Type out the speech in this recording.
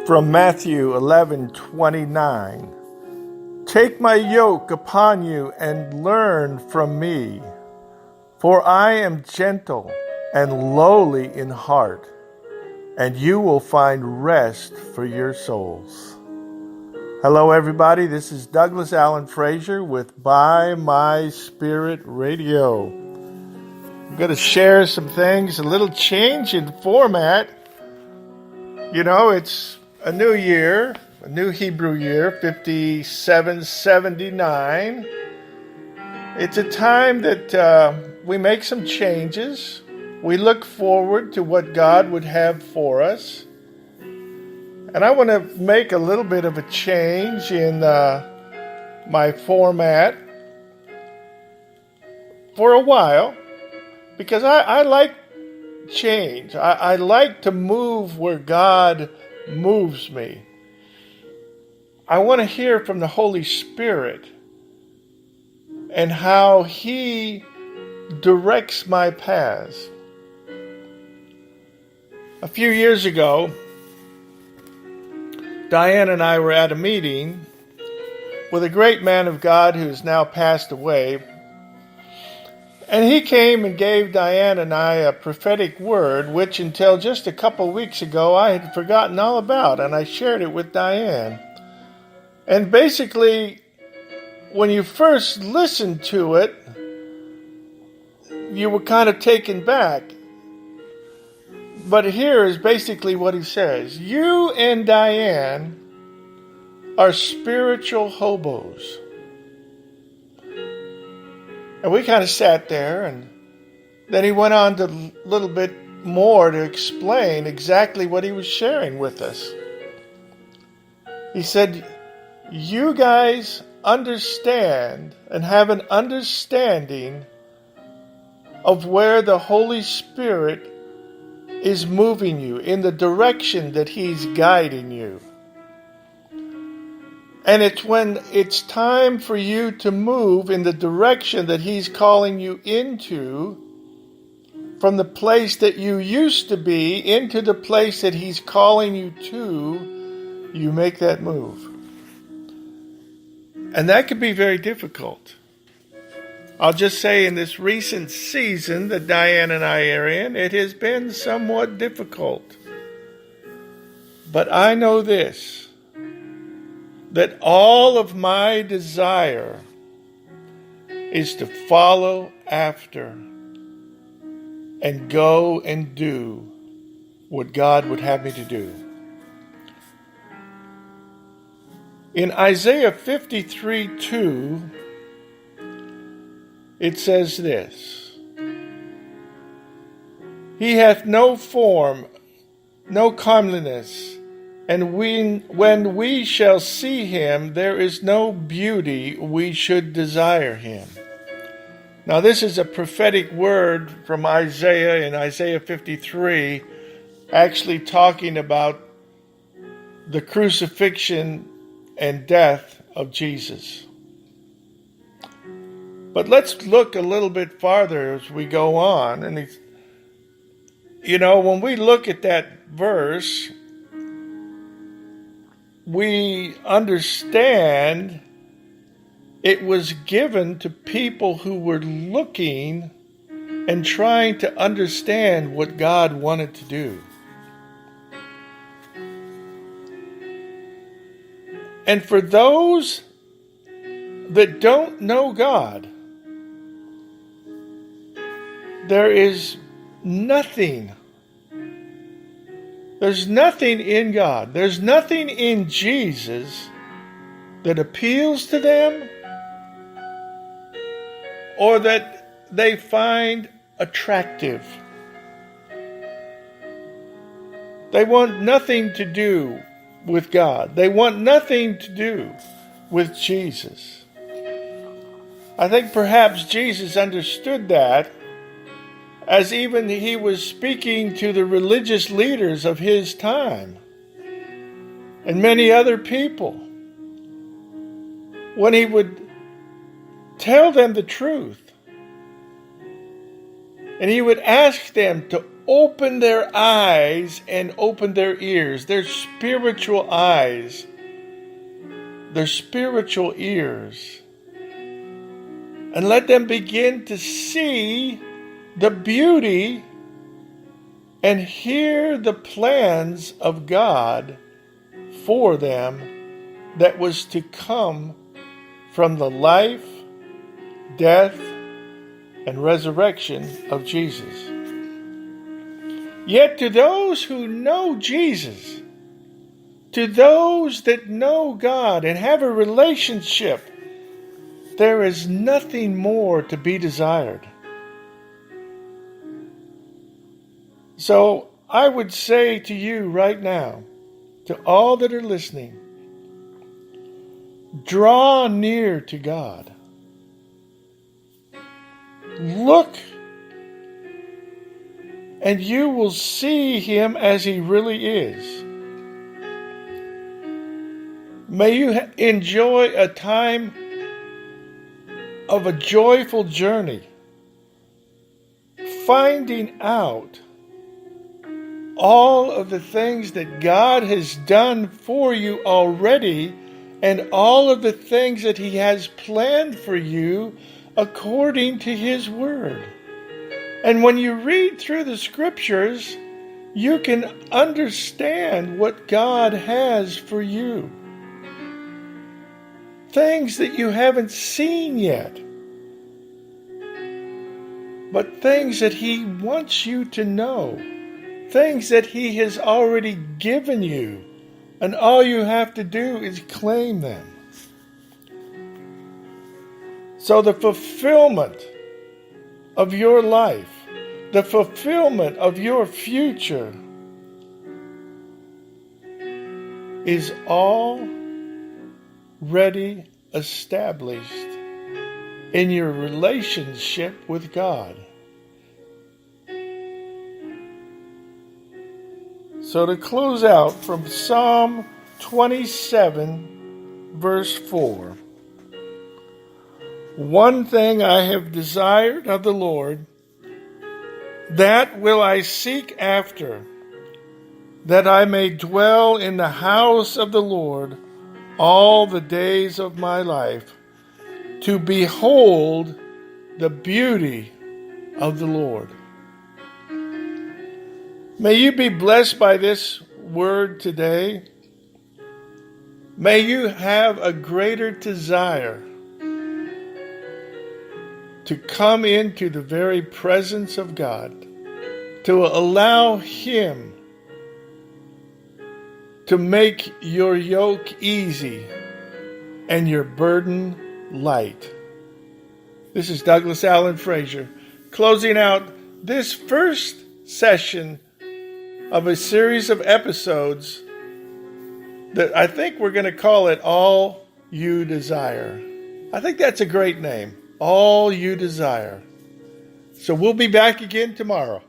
From Matthew 11:29. Take my yoke upon you and learn from me, for I am gentle and lowly in heart, and you will find rest for your souls. Hello everybody, this is Douglas Allen Frazier with By My Spirit Radio. I'm going to share some things, a little change in format. You know, it's a new year, a new Hebrew year, 5779. It's a time that we make some changes. We look forward to what God would have for us. And I want to make a little bit of a change in my format for a while, because I like change. I like to move where God moves me. I want to hear from the Holy Spirit and how He directs my paths. A few years ago, Diane and I were at a meeting with a great man of God who's now passed away. And he came and gave Diane and I a prophetic word, which until just a couple weeks ago I had forgotten all about, and I shared it with Diane. And basically, when you first listened to it, you were kind of taken back. But here is basically what he says. You and Diane are spiritual hobos. And we kind of sat there, and then he went on to a little bit more to explain exactly what he was sharing with us. He said, you guys understand and have an understanding of where the Holy Spirit is moving you, in the direction that He's guiding you. And it's when it's time for you to move in the direction that He's calling you into, from the place that you used to be into the place that He's calling you to, you make that move. And that can be very difficult. I'll just say in this recent season that Diane and I are in, it has been somewhat difficult. But I know this, that all of my desire is to follow after and go and do what God would have me to do. In Isaiah 53:2, it says this: He hath no form, no comeliness, and when we shall see Him, there is no beauty we should desire Him. Now this is a prophetic word from Isaiah in Isaiah 53, actually talking about the crucifixion and death of Jesus. But let's look a little bit farther as we go on. And when we look at that verse, we understand it was given to people who were looking and trying to understand what God wanted to do. And for those that don't know God, there is nothing. There's nothing in God. There's nothing in Jesus that appeals to them or that they find attractive. They want nothing to do with God. They want nothing to do with Jesus. I think perhaps Jesus understood that, as even He was speaking to the religious leaders of His time and many other people, when He would tell them the truth, and He would ask them to open their eyes and open their ears, their spiritual eyes, their spiritual ears, and let them begin to see the beauty and hear the plans of God for them that was to come from the life, death, and resurrection of Jesus. Yet to those who know Jesus, to those that know God and have a relationship, there is nothing more to be desired. So I would say to you right now, to all that are listening, draw near to God. Look, and you will see Him as He really is. May you enjoy a time of a joyful journey, finding out all of the things that God has done for you already and all of the things that He has planned for you according to His Word. And when you read through the Scriptures, you can understand what God has for you. Things that you haven't seen yet, but things that He wants you to know. Things that He has already given you, and all you have to do is claim them. So the fulfillment of your life, the fulfillment of your future is already established in your relationship with God. So to close out from Psalm 27, verse 4. One thing I have desired of the Lord, that will I seek after, that I may dwell in the house of the Lord all the days of my life, to behold the beauty of the Lord. May you be blessed by this word today. May you have a greater desire to come into the very presence of God, to allow Him to make your yoke easy and your burden light. This is Douglas Allen Frazier, closing out this first session of a series of episodes that I think we're going to call it All You Desire. I think that's a great name, All You Desire. So we'll be back again tomorrow.